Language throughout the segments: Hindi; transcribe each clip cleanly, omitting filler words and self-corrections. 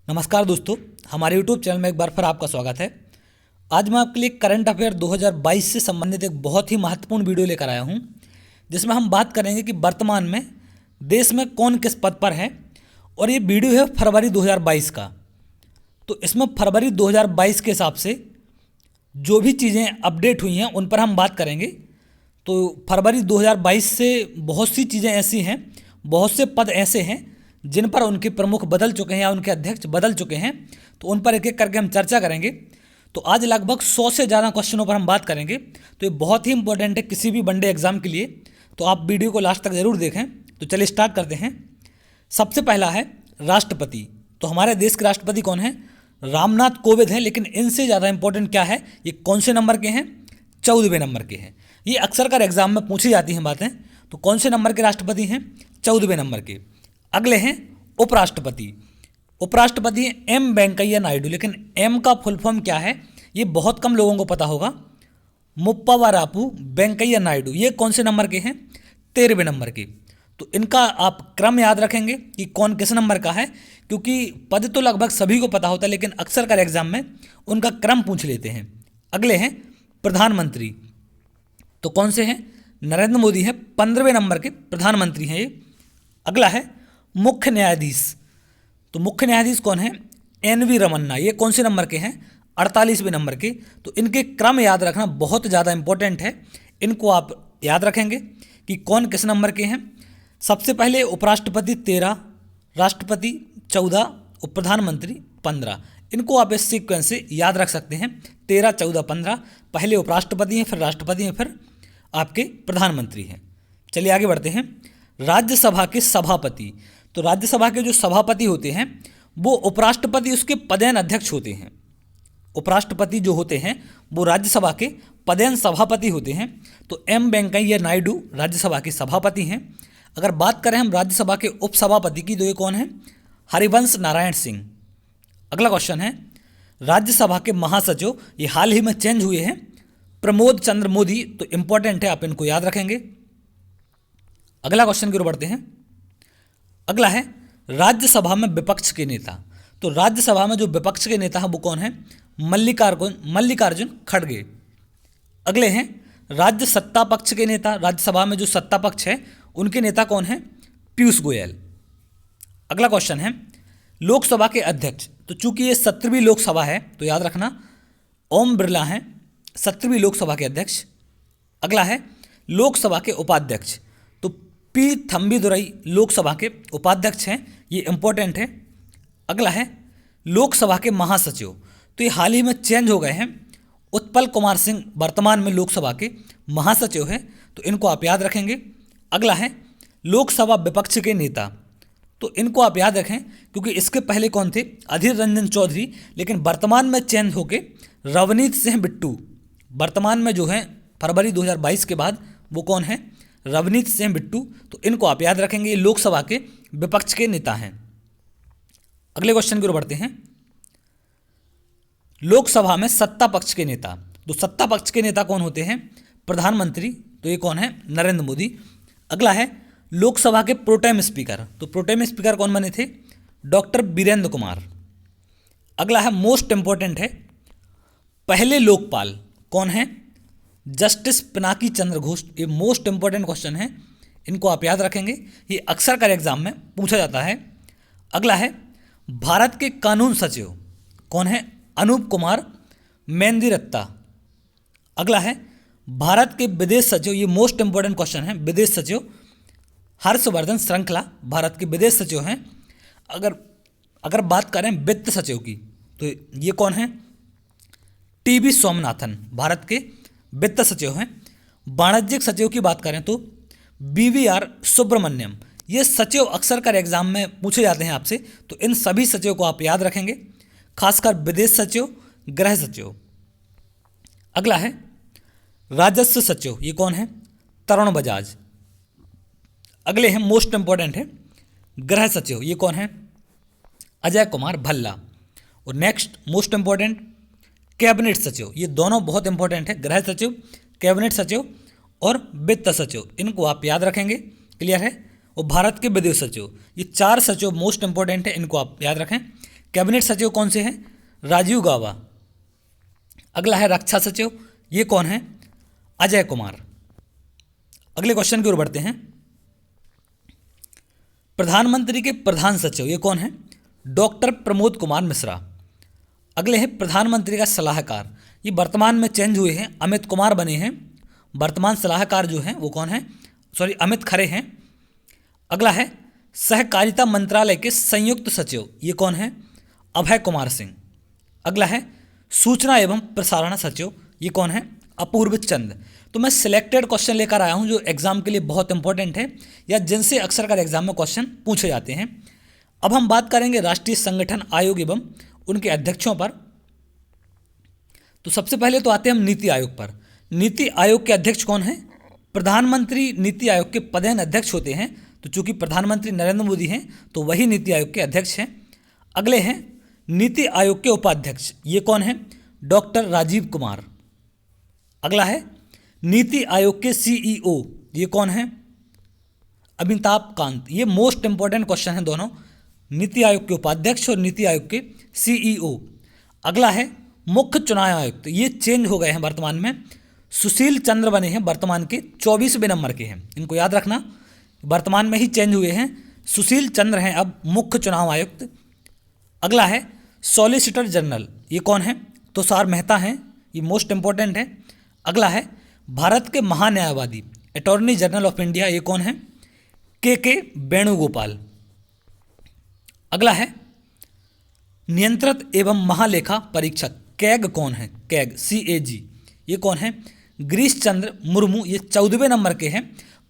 नमस्कार दोस्तों, हमारे YouTube चैनल में एक बार फिर आपका स्वागत है। आज मैं आपके लिए करंट अफेयर 2022 से संबंधित एक बहुत ही महत्वपूर्ण वीडियो लेकर आया हूं, जिसमें हम बात करेंगे कि वर्तमान में देश में कौन किस पद पर है। और ये वीडियो है फरवरी 2022 का। तो इसमें फरवरी 2022 के हिसाब से जो भी चीज़ें अपडेट हुई हैं उन पर हम बात करेंगे। तो फरवरी 2022 से बहुत सी चीज़ें ऐसी हैं, बहुत से पद ऐसे हैं जिन पर उनके प्रमुख बदल चुके हैं या उनके अध्यक्ष बदल चुके हैं। तो उन पर एक एक करके हम चर्चा करेंगे। तो आज लगभग 100 से ज़्यादा क्वेश्चनों पर हम बात करेंगे। तो ये बहुत ही इंपॉर्टेंट है किसी भी वनडे एग्जाम के लिए। तो आप वीडियो को लास्ट तक ज़रूर देखें। तो चलिए स्टार्ट करते हैं। सबसे पहला है राष्ट्रपति। तो हमारे देश के राष्ट्रपति कौन है? रामनाथ कोविंद हैं। लेकिन इनसे ज़्यादा इंपॉर्टेंट क्या है, ये कौन से नंबर के हैं? 14वें नंबर के हैं। ये अक्सर कर एग्जाम में पूछी जाती हैं बातें। तो कौन से नंबर के राष्ट्रपति हैं? 14वें नंबर के। अगले हैं उपराष्ट्रपति। उपराष्ट्रपति हैं एम वेंकैया नायडू। लेकिन एम का फुल फॉर्म क्या है ये बहुत कम लोगों को पता होगा। मुप्पवरापु वेंकैया नायडू। ये कौन से नंबर के हैं? 13वें नंबर के। तो इनका आप क्रम याद रखेंगे कि कौन किस नंबर का है, क्योंकि पद तो लगभग सभी को पता होता है लेकिन अक्सर कर एग्जाम में उनका क्रम पूछ लेते हैं। अगले हैं प्रधानमंत्री। तो कौन से हैं? नरेंद्र मोदी हैं, 15वें नंबर के प्रधानमंत्री हैं ये। अगला है मुख्य न्यायाधीश। तो मुख्य न्यायाधीश कौन है? एन.वी. रमन्ना। ये कौन से नंबर के हैं? 48वें नंबर के। तो इनके क्रम याद रखना बहुत ज़्यादा इंपॉर्टेंट है। इनको आप याद रखेंगे कि कौन किस नंबर के हैं। सबसे पहले उपराष्ट्रपति 13, राष्ट्रपति 14, उप प्रधानमंत्री 15। इनको आप इस सीक्वेंस से याद रख सकते हैं। 13, 14, 15। पहले उपराष्ट्रपति हैं, फिर राष्ट्रपति हैं, फिर आपके प्रधानमंत्री हैं। चलिए आगे बढ़ते हैं। राज्यसभा के सभापति। तो राज्यसभा के जो सभापति होते हैं वो उपराष्ट्रपति उसके पदेन अध्यक्ष होते हैं। उपराष्ट्रपति जो होते हैं वो राज्यसभा के पदेन सभापति होते हैं। तो एम वेंकैया नायडू राज्यसभा के सभापति हैं। अगर बात करें हम राज्यसभा के उपसभापति की, तो ये कौन है? हरिवंश नारायण सिंह। अगला क्वेश्चन है राज्यसभा के महासचिव। ये हाल ही में चेंज हुए हैं, प्रमोद चंद्र मोदी। तो इंपॉर्टेंट है, आप इनको याद रखेंगे। अगला क्वेश्चन की ओर बढ़ते हैं। अगला है राज्यसभा में विपक्ष के नेता। तो राज्यसभा में जो विपक्ष के नेता हैं वो कौन है? मल्लिकार्जुन खड़गे। अगले हैं राज्य सत्ता पक्ष के नेता। राज्यसभा में जो सत्ता पक्ष है उनके नेता कौन है? पीयूष गोयल। अगला क्वेश्चन है लोकसभा के अध्यक्ष। तो चूंकि ये 17वीं लोकसभा है तो याद रखना ओम बिरला हैं 17वीं लोकसभा के अध्यक्ष। अगला है लोकसभा के उपाध्यक्ष। तो पी थम्बीदुरई लोकसभा के उपाध्यक्ष हैं, ये इंपॉर्टेंट है। अगला है लोकसभा के महासचिव। तो ये हाल ही में चेंज हो गए हैं। उत्पल कुमार सिंह वर्तमान में लोकसभा के महासचिव हैं, तो इनको आप याद रखेंगे। अगला है लोकसभा विपक्ष के नेता। तो इनको आप याद रखें क्योंकि इसके पहले कौन थे? अधीर रंजन चौधरी। लेकिन वर्तमान में चेंज होके रवनीत सिंह बिट्टू। वर्तमान में जो है फरवरी 2022 के बाद वो कौन है? रवनीत सिंह बिट्टू। तो इनको आप याद रखेंगे, ये लोकसभा के विपक्ष के नेता हैं। अगले क्वेश्चन की ओर बढ़ते हैं। लोकसभा में सत्ता पक्ष के नेता। तो सत्ता पक्ष के नेता कौन होते हैं? प्रधानमंत्री। तो ये कौन है? नरेंद्र मोदी। अगला है लोकसभा के प्रोटेम स्पीकर। तो प्रोटेम स्पीकर कौन बने थे? डॉक्टर वीरेंद्र कुमार। अगला है मोस्ट इंपॉर्टेंट है पहले लोकपाल कौन है? जस्टिस पिनाकी चंद्र घोष। ये मोस्ट इंपॉर्टेंट क्वेश्चन है, इनको आप याद रखेंगे, ये अक्सर कर एग्जाम में पूछा जाता है। अगला है भारत के कानून सचिव कौन है? अनूप कुमार मेंदिरत्ता। अगला है भारत के विदेश सचिव। ये मोस्ट इंपॉर्टेंट क्वेश्चन है। विदेश सचिव हर्षवर्धन श्रृंखला भारत के विदेश सचिव हैं। अगर बात करें वित्त सचिव की तो ये कौन है? टी.बी. स्वामीनाथन भारत के वित्त सचिव हैं। वाणिज्यिक सचिव की बात करें तो बी.वी.आर. सुब्रमण्यम। ये सचिव अक्सर कर एग्जाम में पूछे जाते हैं आपसे, तो इन सभी सचिव को आप याद रखेंगे, खासकर विदेश सचिव, गृह सचिव। अगला है राजस्व सचिव। ये कौन है? तरुण बजाज। अगले हैं मोस्ट इंपॉर्टेंट है गृह सचिव। ये कौन है? अजय कुमार भल्ला। और नेक्स्ट मोस्ट इंपॉर्टेंट कैबिनेट सचिव। ये दोनों बहुत इंपॉर्टेंट है, गृह सचिव, कैबिनेट सचिव और वित्त सचिव। इनको आप याद रखेंगे, क्लियर है। और भारत के विदेश सचिव, ये 4 सचिव मोस्ट इंपॉर्टेंट है, इनको आप याद रखें। कैबिनेट सचिव कौन से हैं? राजीव गाबा। अगला है रक्षा सचिव, ये कौन है? अजय कुमार। अगले क्वेश्चन की ओर बढ़ते हैं। प्रधानमंत्री के प्रधान सचिव ये कौन है? डॉक्टर प्रमोद कुमार मिश्रा। अगले हैं प्रधानमंत्री का सलाहकार, ये वर्तमान में चेंज हुए हैं, अमित कुमार बने हैं। वर्तमान सलाहकार जो हैं वो कौन है? अमित खरे हैं। अगला है सहकारिता मंत्रालय के संयुक्त सचिव, ये कौन है? अभय कुमार सिंह। अगला है सूचना एवं प्रसारण सचिव, ये कौन है? अपूर्व चंद। तो मैं सिलेक्टेड क्वेश्चन लेकर आया हूं जो एग्जाम के लिए बहुत इंपॉर्टेंट है या जिनसे अक्सर कर एग्जाम में क्वेश्चन पूछे जाते हैं। अब हम बात करेंगे राष्ट्रीय संगठन आयोग एवं उनके अध्यक्षों पर। तो सबसे पहले तो आते हैं हम नीति आयोग पर। नीति आयोग के अध्यक्ष कौन है? प्रधानमंत्री नीति आयोग के पदेन अध्यक्ष होते हैं, तो चूंकि प्रधानमंत्री नरेंद्र मोदी हैं तो वही नीति आयोग के अध्यक्ष हैं। अगले हैं नीति आयोग के उपाध्यक्ष, ये कौन है? डॉक्टर राजीव कुमार। अगला है नीति आयोग के सीईओ, ये कौन है? अमिताभ कांत। ये मोस्ट इंपॉर्टेंट क्वेश्चन है दोनों, नीति आयोग के उपाध्यक्ष और नीति आयोग के सीईओ। अगला है मुख्य चुनाव आयुक्त, ये चेंज हो गए हैं वर्तमान में, सुशील चंद्र बने हैं, वर्तमान के 24वें नंबर के हैं, इनको याद रखना, वर्तमान में ही चेंज हुए हैं, सुशील चंद्र हैं अब मुख्य चुनाव आयुक्त। अगला है सॉलिसिटर जनरल, ये कौन है? तुषार मेहता हैं, ये मोस्ट इंपॉर्टेंट है। अगला है भारत के महान्यायवादी अटॉर्नी जनरल ऑफ इंडिया, ये कौन है? के वेणुगोपाल। अगला है नियंत्रक एवं महालेखा परीक्षक, कैग कौन है? कैग CAG, ये कौन है? गिरीश चंद्र मुर्मू, ये 14वें नंबर के हैं।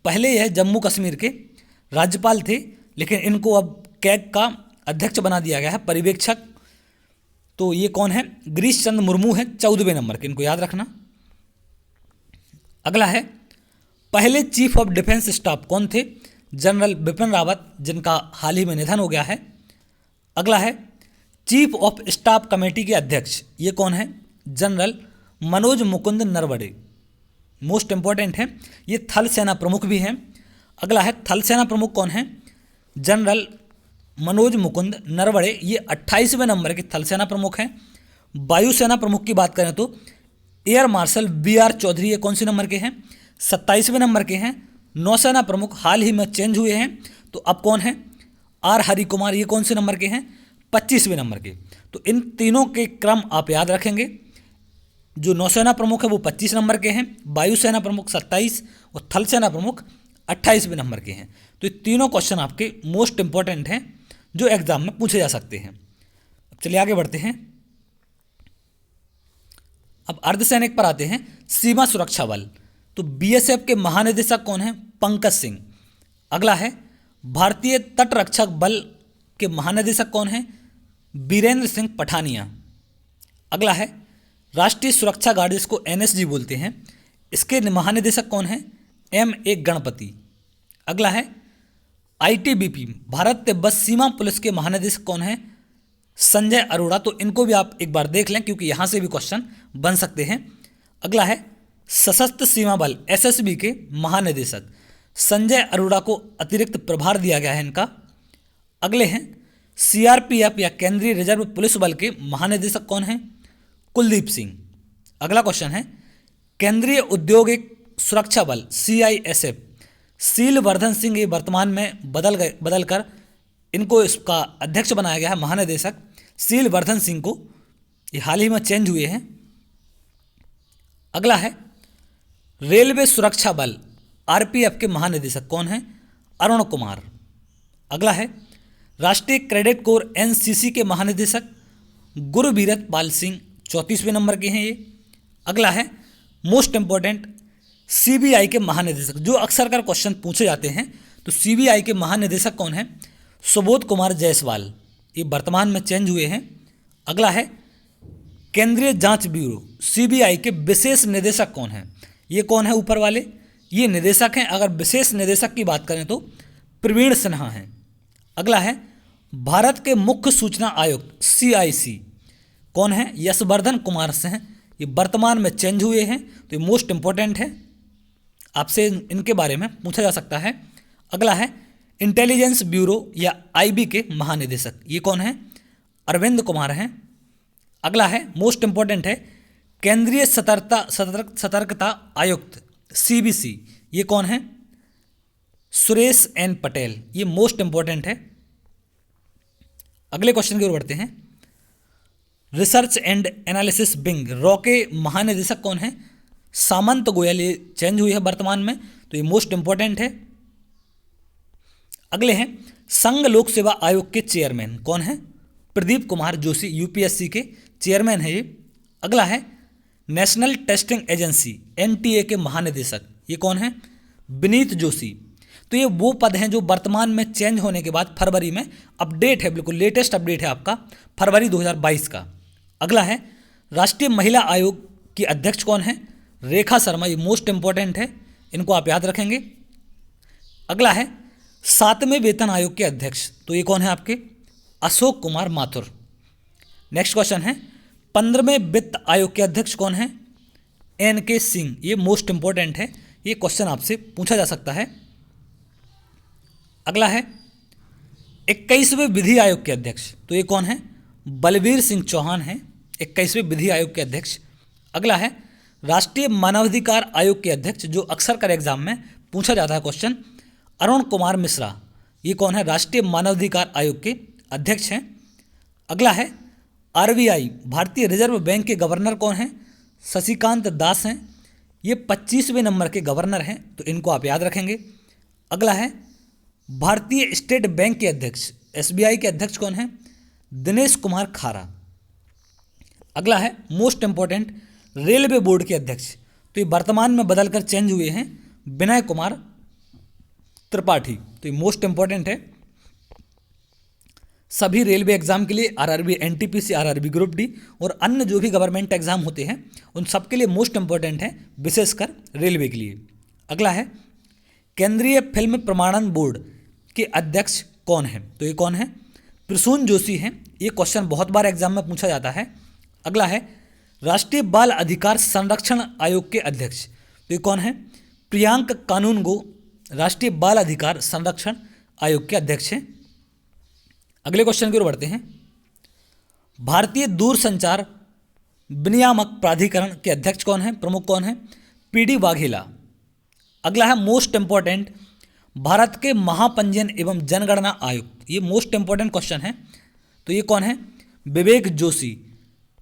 पहले यह जम्मू कश्मीर के राज्यपाल थे, लेकिन इनको अब कैग का अध्यक्ष बना दिया गया है, पर्यवेक्षक। तो ये कौन है? गिरीश चंद्र मुर्मू है, 14वें नंबर के, इनको याद रखना। अगला है पहले चीफ ऑफ डिफेंस स्टाफ कौन थे? जनरल बिपिन रावत, जिनका हाल ही में निधन हो गया है। अगला है चीफ ऑफ स्टाफ कमेटी के अध्यक्ष, ये कौन है? General Manoj Mukund Naravane, most important है, ये थल सेना प्रमुख भी हैं। अगला है थल सेना प्रमुख कौन है? जनरल मनोज मुकुंद नरवणे, ये 28वें नंबर के थल सेना प्रमुख हैं। वायुसेना प्रमुख की बात करें तो एयर मार्शल BR चौधरी, ये कौन से नंबर के हैं? 27वें नंबर के हैं। नौसेना प्रमुख हाल ही में चेंज हुए हैं, तो अब कौन है? R हरि कुमार, ये कौन से नंबर के हैं? 25वें नंबर के। तो इन तीनों के क्रम आप याद रखेंगे, जो नौसेना प्रमुख है वो 25 नंबर के हैं, वायुसेना प्रमुख 27 और थल सेना प्रमुख 28वें नंबर के हैं। तो ये तीनों क्वेश्चन आपके मोस्ट इंपॉर्टेंट हैं जो एग्जाम में पूछे जा सकते हैं। अब चलिए आगे बढ़ते हैं। अब अर्धसैनिक पर आते हैं। सीमा सुरक्षा बल, तो BSF के महानिदेशक कौन है? पंकज सिंह। अगला है भारतीय तटरक्षक बल के महानिदेशक कौन है? बीरेंद्र सिंह पठानिया। अगला है राष्ट्रीय सुरक्षा गार्ड, जिसको NSG बोलते हैं, इसके महानिदेशक कौन है? MA गणपति। अगला है ITBP भारत तिब्बत सीमा पुलिस के महानिदेशक कौन है? संजय अरोड़ा। तो इनको भी आप एक बार देख लें क्योंकि यहाँ से भी क्वेश्चन बन सकते हैं। अगला है सशस्त्र सीमा बल SSB के महानिदेशक संजय अरोड़ा को अतिरिक्त प्रभार दिया गया है इनका। अगले हैं CRPF या केंद्रीय रिजर्व पुलिस बल के महानिदेशक कौन हैं? कुलदीप सिंह। अगला क्वेश्चन है केंद्रीय औद्योगिक सुरक्षा बल CISF शीलवर्धन सिंह, ये वर्तमान में बदल कर इनको इसका अध्यक्ष बनाया गया है, महानिदेशक शीलवर्धन सिंह को, ये हाल ही में चेंज हुए हैं। अगला है रेलवे सुरक्षा बल RPF के महानिदेशक कौन हैं? अरुण कुमार। अगला है राष्ट्रीय क्रेडिट कोर NCC के महानिदेशक गुरबीरत पाल सिंह, 34वें नंबर के हैं ये। अगला है मोस्ट इंपॉर्टेंट CBI के महानिदेशक, जो अक्सर कर क्वेश्चन पूछे जाते हैं, तो CBI के महानिदेशक कौन है? सुबोध कुमार जायसवाल, ये वर्तमान में चेंज हुए हैं। अगला है केंद्रीय जांच ब्यूरो CBI के विशेष निदेशक कौन है? ये कौन है ऊपर वाले? ये निदेशक हैं। अगर विशेष निदेशक की बात करें तो प्रवीण सिन्हा हैं। अगला है भारत के मुख्य सूचना आयुक्त CIC कौन है? यशवर्धन कुमार सिंह, ये वर्तमान में चेंज हुए हैं, तो ये मोस्ट इंपॉर्टेंट है, आपसे इनके बारे में पूछा जा सकता है। अगला है इंटेलिजेंस ब्यूरो या IB के महानिदेशक, ये कौन है? अरविंद कुमार हैं। अगला है मोस्ट इंपॉर्टेंट है केंद्रीय सतर्कता आयुक्त CBC, ये कौन है? सुरेश एन पटेल, ये मोस्ट इंपॉर्टेंट है। अगले क्वेश्चन की ओर बढ़ते हैं। Research and analysis wing raw के महानिदेशक कौन है? सामंत गोयल, ये चेंज हुई है वर्तमान में, तो ये मोस्ट इंपॉर्टेंट है। अगले हैं संघ लोक सेवा आयोग के चेयरमैन कौन है? प्रदीप कुमार जोशी, UPSC के चेयरमैन है ये। अगला है नेशनल टेस्टिंग एजेंसी NTA के महानिदेशक, ये कौन है? विनीत जोशी। तो ये वो पद हैं जो वर्तमान में चेंज होने के बाद फरवरी में अपडेट है, बिल्कुल लेटेस्ट अपडेट है आपका फरवरी 2022 का। अगला है राष्ट्रीय महिला आयोग की अध्यक्ष कौन है? रेखा शर्मा, ये मोस्ट इंपॉर्टेंट है, इनको आप याद रखेंगे। अगला है 7वें वेतन आयोग के अध्यक्ष, तो ये कौन है आपके? अशोक कुमार माथुर। नेक्स्ट क्वेश्चन है 15वें वित्त आयोग के अध्यक्ष कौन है? NK सिंह, ये मोस्ट इंपॉर्टेंट है, ये क्वेश्चन आपसे पूछा जा सकता है। अगला है 21वें विधि आयोग के अध्यक्ष, तो ये कौन है? बलवीर सिंह चौहान है, 21वें विधि आयोग के अध्यक्ष। अगला है राष्ट्रीय मानवाधिकार आयोग के अध्यक्ष, जो अक्सर कर एग्जाम में पूछा जाता है क्वेश्चन, अरुण कुमार मिश्रा, ये कौन है? राष्ट्रीय मानवाधिकार आयोग के अध्यक्ष हैं। अगला है RBI भारतीय रिजर्व बैंक के गवर्नर कौन है? शशिकांत दास हैं, ये 25वें नंबर के गवर्नर हैं, तो इनको आप याद रखेंगे। अगला है भारतीय स्टेट बैंक के अध्यक्ष SBI के अध्यक्ष कौन है? दिनेश कुमार खारा। अगला है मोस्ट इंपॉर्टेंट रेलवे बोर्ड के अध्यक्ष, तो ये वर्तमान में बदलकर चेंज हुए हैं, विनय कुमार त्रिपाठी, तो ये मोस्ट इंपॉर्टेंट है सभी रेलवे एग्जाम के लिए, RRB NTPC RRB group D और अन्य जो भी गवर्नमेंट एग्जाम होते हैं उन सब के लिए मोस्ट इंपॉर्टेंट है, विशेषकर रेलवे के लिए। अगला है केंद्रीय फिल्म प्रमाणन बोर्ड के अध्यक्ष कौन है? तो ये कौन है? प्रसून जोशी हैं, ये क्वेश्चन बहुत बार एग्जाम में पूछा जाता है। अगला है राष्ट्रीय बाल अधिकार संरक्षण आयोग के अध्यक्ष, तो ये कौन है? प्रियांक कानूनगो, राष्ट्रीय बाल अधिकार संरक्षण आयोग के अध्यक्ष हैं। अगले क्वेश्चन की ओर बढ़ते हैं। भारतीय दूरसंचार विनियामक प्राधिकरण के अध्यक्ष कौन है? प्रमुख कौन है? PD वाघेला। अगला है मोस्ट इंपॉर्टेंट भारत के महापंजीयन एवं जनगणना आयुक्त, ये मोस्ट इंपॉर्टेंट क्वेश्चन है, तो ये कौन है? विवेक जोशी।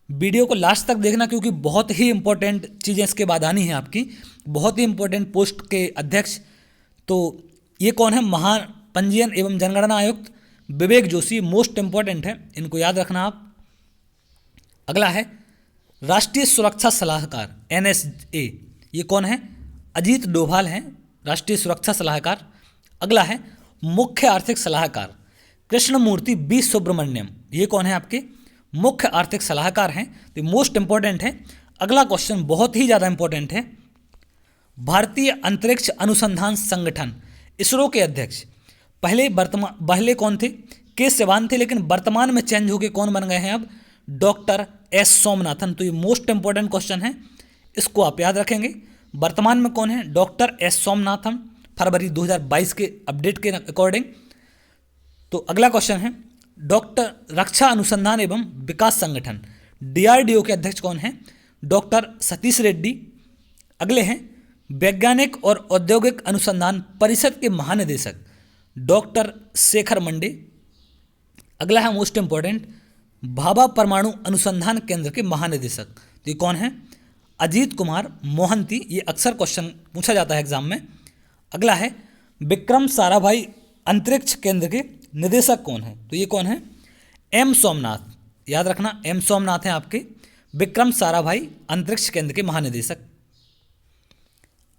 वीडियो को लास्ट तक देखना क्योंकि बहुत ही इंपॉर्टेंट चीज़ें इसके बाद आनी है आपकी, बहुत ही इंपॉर्टेंट पोस्ट के अध्यक्ष। तो ये कौन है? महापंजीयन एवं जनगणना आयुक्त विवेक जोशी, मोस्ट इंपॉर्टेंट है, इनको याद रखना आप। अगला है राष्ट्रीय सुरक्षा सलाहकार NSA, ये कौन है? अजीत डोभाल हैं, राष्ट्रीय सुरक्षा सलाहकार। अगला है मुख्य आर्थिक सलाहकार कृष्णमूर्ति B सुब्रमण्यम, ये कौन है? आपके मुख्य आर्थिक सलाहकार हैं, तो मोस्ट इंपॉर्टेंट है। अगला क्वेश्चन बहुत ही ज़्यादा इंपॉर्टेंट है। भारतीय अंतरिक्ष अनुसंधान संगठन ISRO के अध्यक्ष पहले कौन थे? के सिवान थे, लेकिन वर्तमान में चेंज होकर कौन बन गए हैं अब? Doctor S Somanathan. तो ये मोस्ट इंपॉर्टेंट क्वेश्चन है, इसको आप याद रखेंगे। वर्तमान में कौन है? डॉक्टर S सोमनाथन, फरवरी 2022 के अपडेट के अकॉर्डिंग। तो अगला क्वेश्चन है डॉक्टर रक्षा अनुसंधान एवं विकास संगठन DRDO के अध्यक्ष कौन है? डॉक्टर सतीश रेड्डी। अगले हैं वैज्ञानिक और औद्योगिक अनुसंधान परिषद के महानिदेशक डॉक्टर शेखर मंडे। अगला है मोस्ट इंपॉर्टेंट भाभा परमाणु अनुसंधान केंद्र के महानिदेशक, तो ये कौन है? अजीत कुमार मोहंती, ये अक्सर क्वेश्चन पूछा जाता है एग्जाम में। अगला है विक्रम साराभाई अंतरिक्ष केंद्र के निदेशक कौन है? तो ये कौन है? M सोमनाथ, याद रखना M सोमनाथ हैं आपके विक्रम साराभाई अंतरिक्ष केंद्र के महानिदेशक।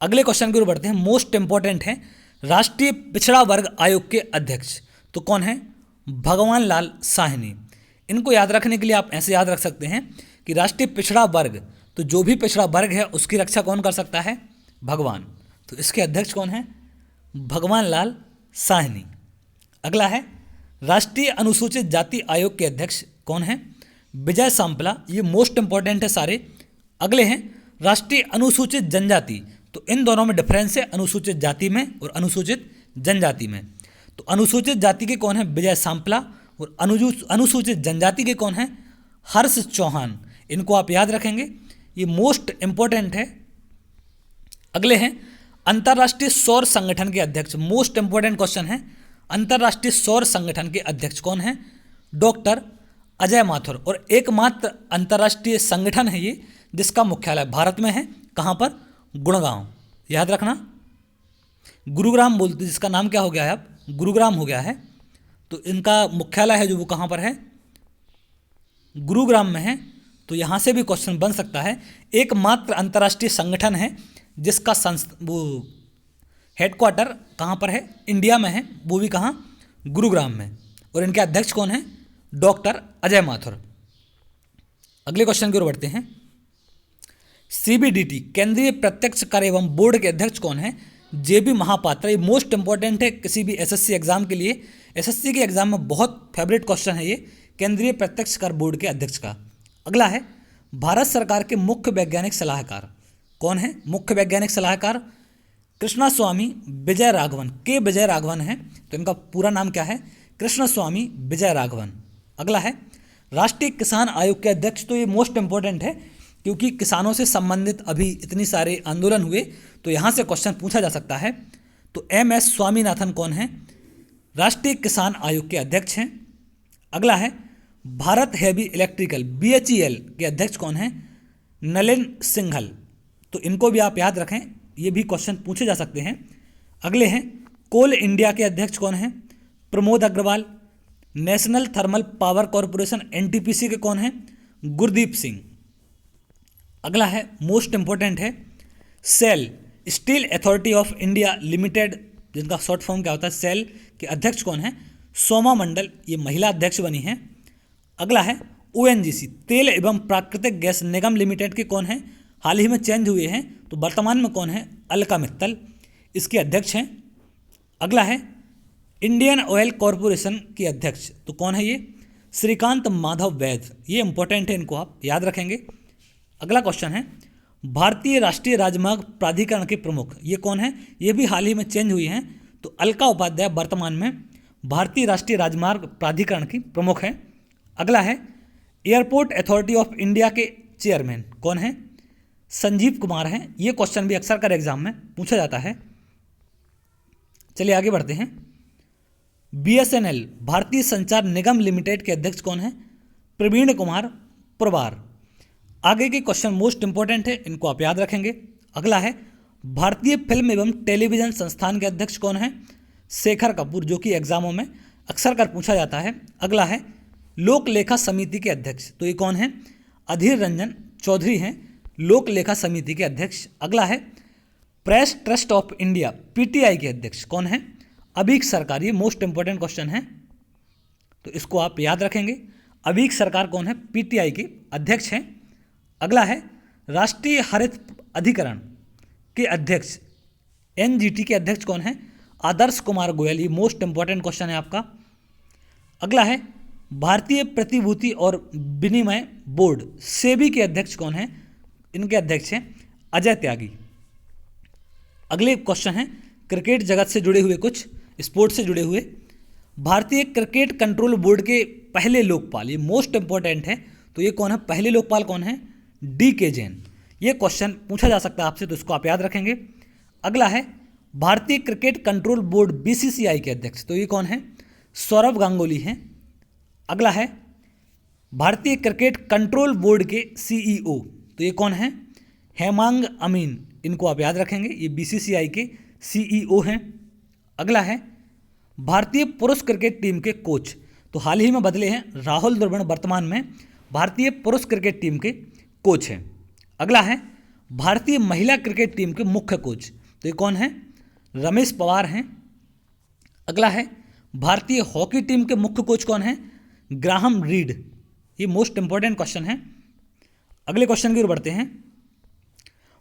अगले क्वेश्चन की ओर बढ़ते हैं। मोस्ट इंपॉर्टेंट है राष्ट्रीय पिछड़ा वर्ग आयोग के अध्यक्ष, तो कौन है? भगवान लाल साहनी। इनको याद रखने के लिए आप ऐसे याद रख सकते हैं कि राष्ट्रीय पिछड़ा वर्ग, तो जो भी पिछड़ा वर्ग है उसकी रक्षा कौन कर सकता है? भगवान। तो इसके अध्यक्ष कौन है? भगवान लाल साहनी। अगला है राष्ट्रीय अनुसूचित जाति आयोग के अध्यक्ष कौन है? विजय सांपला, ये मोस्ट इंपॉर्टेंट है सारे। अगले हैं राष्ट्रीय अनुसूचित जनजाति, तो इन दोनों में डिफरेंस है, अनुसूचित जाति में और अनुसूचित जनजाति में। तो अनुसूचित जाति के कौन है? विजय सांपला। और अनुसूचित जनजाति के कौन हैं? हर्ष चौहान। इनको आप याद रखेंगे, ये मोस्ट इंपॉर्टेंट है। अगले हैं अंतर्राष्ट्रीय सौर संगठन के अध्यक्ष। मोस्ट इंपॉर्टेंट क्वेश्चन है, अंतर्राष्ट्रीय सौर संगठन के अध्यक्ष कौन है? डॉक्टर अजय माथुर। और एकमात्र अंतर्राष्ट्रीय संगठन है ये जिसका मुख्यालय भारत में है। कहाँ पर? गुड़गांव। याद रखना, गुरुग्राम बोलते, जिसका नाम क्या हो गया है अब? गुरुग्राम हो गया है। तो इनका मुख्यालय है जो वो कहाँ पर है? गुरुग्राम में है। तो यहाँ से भी क्वेश्चन बन सकता है। एकमात्र अंतर्राष्ट्रीय संगठन है जिसका वो हेडक्वार्टर कहाँ पर है? इंडिया में है, वो भी कहाँ? गुरुग्राम में। और इनके अध्यक्ष कौन है? डॉक्टर अजय माथुर। अगले क्वेश्चन की ओर बढ़ते हैं। सीबीडीटी केंद्रीय प्रत्यक्ष कर एवं बोर्ड के अध्यक्ष कौन है? जेबी महापात्रा। ये मोस्ट इंपॉर्टेंट है किसी भी एसएससी एग्जाम के लिए। एसएससी के एग्जाम में बहुत फेवरेट क्वेश्चन है ये, केंद्रीय प्रत्यक्ष कर बोर्ड के अध्यक्ष का। अगला है भारत सरकार के मुख्य वैज्ञानिक सलाहकार कौन है? मुख्य वैज्ञानिक सलाहकार कृष्णा स्वामी विजय राघवन। के विजय राघवन है, तो इनका पूरा नाम क्या है? कृष्ण स्वामी विजय राघवन। अगला है राष्ट्रीय किसान आयोग के अध्यक्ष। तो ये मोस्ट इंपॉर्टेंट है क्योंकि किसानों से संबंधित अभी इतनी सारे आंदोलन हुए, तो यहाँ से क्वेश्चन पूछा जा सकता है। तो एम.एस. स्वामीनाथन कौन है? राष्ट्रीय किसान आयोग के अध्यक्ष हैं। अगला है भारत हैवी इलेक्ट्रिकल BHEL के अध्यक्ष कौन है? नलिन सिंघल। तो इनको भी आप याद रखें, ये भी क्वेश्चन पूछे जा सकते हैं। अगले हैं कोल इंडिया के अध्यक्ष कौन है? Pramod Agarwal. National thermal power corporation NTPC के कौन है? गुरदीप सिंह। अगला है मोस्ट इंपॉर्टेंट है SAIL steel authority of India limited, जिनका शॉर्ट फॉर्म क्या होता है? सेल के अध्यक्ष कौन है? सोमा मंडल। ये महिला अध्यक्ष बनी है। अगला है ONGC तेल एवं प्राकृतिक गैस निगम लिमिटेड के कौन है? हाल ही में चेंज हुए हैं, तो वर्तमान में कौन है? अलका मित्तल इसके अध्यक्ष हैं। अगला है इंडियन ऑयल कॉरपोरेशन के अध्यक्ष, तो कौन है ये? श्रीकांत माधव वैद। ये इंपॉर्टेंट है, इनको आप याद रखेंगे। अगला क्वेश्चन है भारतीय राष्ट्रीय राजमार्ग प्राधिकरण के प्रमुख, ये कौन है? ये भी हाल ही में चेंज हुई हैं, तो अलका उपाध्याय वर्तमान में भारतीय राष्ट्रीय राजमार्ग प्राधिकरण की प्रमुख है। अगला है एयरपोर्ट अथॉरिटी ऑफ इंडिया के चेयरमैन कौन है? संजीव कुमार हैं। ये क्वेश्चन भी अक्सर कर एग्जाम में पूछा जाता है। चलिए आगे बढ़ते हैं। BSNL भारतीय संचार निगम लिमिटेड के अध्यक्ष कौन है? प्रवीण कुमार पुरवार। आगे के क्वेश्चन मोस्ट इंपॉर्टेंट है, इनको आप याद रखेंगे। अगला है भारतीय फिल्म एवं टेलीविजन संस्थान के अध्यक्ष कौन है? शेखर कपूर, जो कि एग्जामों में अक्सर कर पूछा जाता है। अगला है लोक लेखा समिति के अध्यक्ष, तो ये कौन है? अधीर रंजन चौधरी हैं लोक लेखा समिति के अध्यक्ष। अगला है press trust of India PTI के अध्यक्ष कौन है? अभीक सरकार। ये मोस्ट इंपॉर्टेंट क्वेश्चन है, तो इसको आप याद रखेंगे। अभीक सरकार कौन है? PTI के अध्यक्ष हैं। अगला है राष्ट्रीय हरित अधिकरण के अध्यक्ष NGT के अध्यक्ष कौन है? आदर्श कुमार गोयल। ये मोस्ट इंपॉर्टेंट क्वेश्चन है आपका। अगला है भारतीय प्रतिभूति और विनिमय बोर्ड SEBI के अध्यक्ष कौन है? इनके अध्यक्ष हैं अजय त्यागी। अगले क्वेश्चन है क्रिकेट जगत से जुड़े हुए, कुछ स्पोर्ट्स से जुड़े हुए। भारतीय क्रिकेट कंट्रोल बोर्ड के पहले लोकपाल, ये मोस्ट इंपॉर्टेंट है, तो ये कौन है? पहले लोकपाल कौन है? DK जैन। ये क्वेश्चन पूछा जा सकता है आपसे, तो इसको आप याद रखेंगे। अगला है भारतीय क्रिकेट कंट्रोल बोर्ड BCCI के अध्यक्ष, तो ये कौन है? सौरव गांगुली हैं। अगला है भारतीय क्रिकेट कंट्रोल बोर्ड के CEO, तो ये कौन है? हेमांग अमीन। इनको आप याद रखेंगे, ये BCCI के CEO हैं। अगला है भारतीय पुरुष क्रिकेट टीम के कोच, तो हाल ही में बदले हैं, राहुल द्रविड़ वर्तमान में भारतीय पुरुष क्रिकेट टीम के कोच हैं। अगला है भारतीय महिला क्रिकेट टीम के मुख्य कोच, तो ये कौन है? रमेश पवार हैं। अगला है भारतीय हॉकी टीम के मुख्य कोच कौन है? Graham read. ये मोस्ट इंपॉर्टेंट क्वेश्चन है। अगले क्वेश्चन की ओर बढ़ते हैं।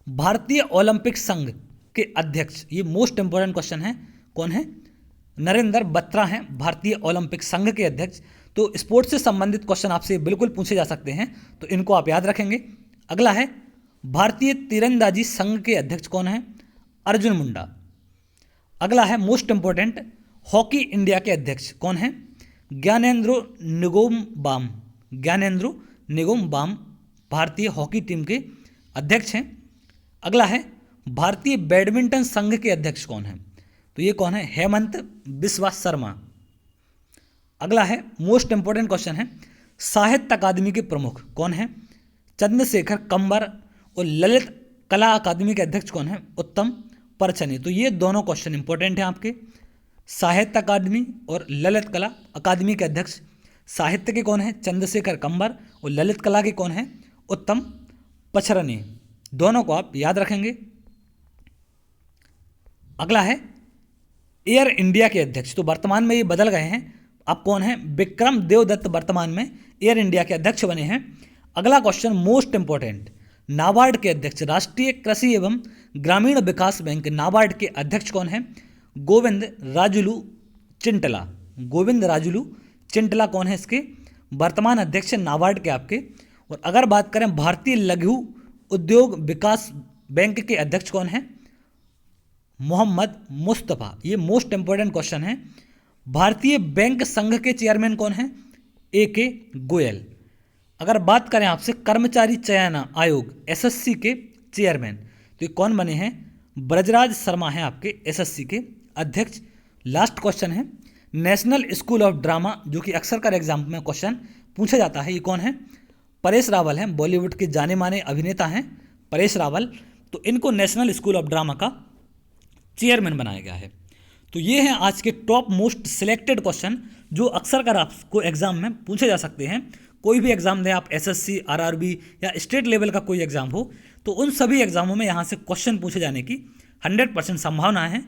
भारतीय ओलंपिक संघ के अध्यक्ष, ये मोस्ट इंपॉर्टेंट क्वेश्चन है, कौन है? नरेंद्र बत्रा हैं भारतीय ओलंपिक संघ के अध्यक्ष। तो स्पोर्ट्स से संबंधित क्वेश्चन आपसे बिल्कुल पूछे जा सकते हैं, तो इनको आप याद रखेंगे। अगला है भारतीय तीरंदाजी संघ के अध्यक्ष कौन है? अर्जुन मुंडा। अगला है मोस्ट इंपॉर्टेंट हॉकी इंडिया के अध्यक्ष कौन है? ज्ञानेंद्रो निंगोमबाम, ज्ञानेंद्रो निंगोमबाम भारतीय हॉकी टीम के अध्यक्ष हैं। अगला है भारतीय बैडमिंटन संघ के अध्यक्ष कौन है? तो ये कौन है? हेमंत बिस्वा शर्मा। अगला है मोस्ट इंपॉर्टेंट क्वेश्चन है, साहित्य अकादमी के प्रमुख कौन है? चंद्रशेखर कंबर। और ललित कला अकादमी के अध्यक्ष कौन है? उत्तम परचनी। तो ये दोनों क्वेश्चन इंपॉर्टेंट हैं आपके। साहित्य अकादमी और ललित कला अकादमी के अध्यक्ष साहित्य के कौन है? चंद्रशेखर कंबर। और ललित कला के कौन है? उत्तम पचरनी। दोनों को आप याद रखेंगे। अगला है एयर इंडिया के अध्यक्ष। तो वर्तमान में ये बदल गए हैं। अब कौन है? विक्रम देवदत्त वर्तमान में एयर इंडिया के अध्यक्ष बने हैं। अगला क्वेश्चन मोस्ट इंपॉर्टेंट, नाबार्ड के अध्यक्ष, राष्ट्रीय कृषि एवं ग्रामीण विकास बैंक नाबार्ड के अध्यक्ष कौन है? गोविंद राजुलू चिंटला। गोविंद राजुलू चिंटला कौन है इसके? वर्तमान अध्यक्ष नाबार्ड के आपके। और अगर बात करें भारतीय लघु उद्योग विकास बैंक के अध्यक्ष कौन है? मोहम्मद मुस्तफ़ा। ये मोस्ट इंपॉर्टेंट क्वेश्चन है। भारतीय बैंक संघ के चेयरमैन कौन है? AK गोयल। अगर बात करें आपसे कर्मचारी चयन आयोग SSC के चेयरमैन, तो ये कौन बने हैं? ब्रजराज शर्मा हैं आपके SSC के अध्यक्ष। लास्ट क्वेश्चन है नेशनल स्कूल ऑफ ड्रामा, जो कि अक्सर कर एग्जाम में क्वेश्चन पूछा जाता है, ये कौन है? परेश रावल हैं। बॉलीवुड के जाने माने अभिनेता हैं परेश रावल। तो इनको नेशनल स्कूल ऑफ ड्रामा का चेयरमैन बनाया गया है। तो ये हैं आज के टॉप मोस्ट सिलेक्टेड क्वेश्चन जो अक्सर कर आपको एग्जाम में पूछे जा सकते हैं। कोई भी एग्जाम दें आप, SSC, RRB या स्टेट लेवल का कोई एग्जाम हो, तो उन सभी एग्जामों में यहाँ से क्वेश्चन पूछे जाने की 100% संभावना है।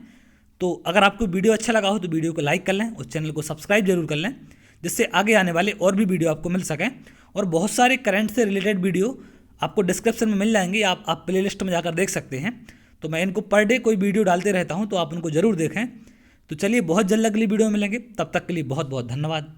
तो अगर आपको वीडियो अच्छा लगा हो तो वीडियो को लाइक कर लें और चैनल को सब्सक्राइब जरूर कर लें, जिससे आगे आने वाले और भी वीडियो आपको मिल सकें। और बहुत सारे करंट से रिलेटेड वीडियो आपको डिस्क्रिप्शन में मिल जाएंगे, आप प्लेलिस्ट में जाकर देख सकते हैं। तो मैं इनको पर डे कोई वीडियो डालते रहता हूँ, तो आप उनको ज़रूर देखें। तो चलिए बहुत जल्द अगली वीडियो में मिलेंगे, तब तक के लिए बहुत बहुत धन्यवाद।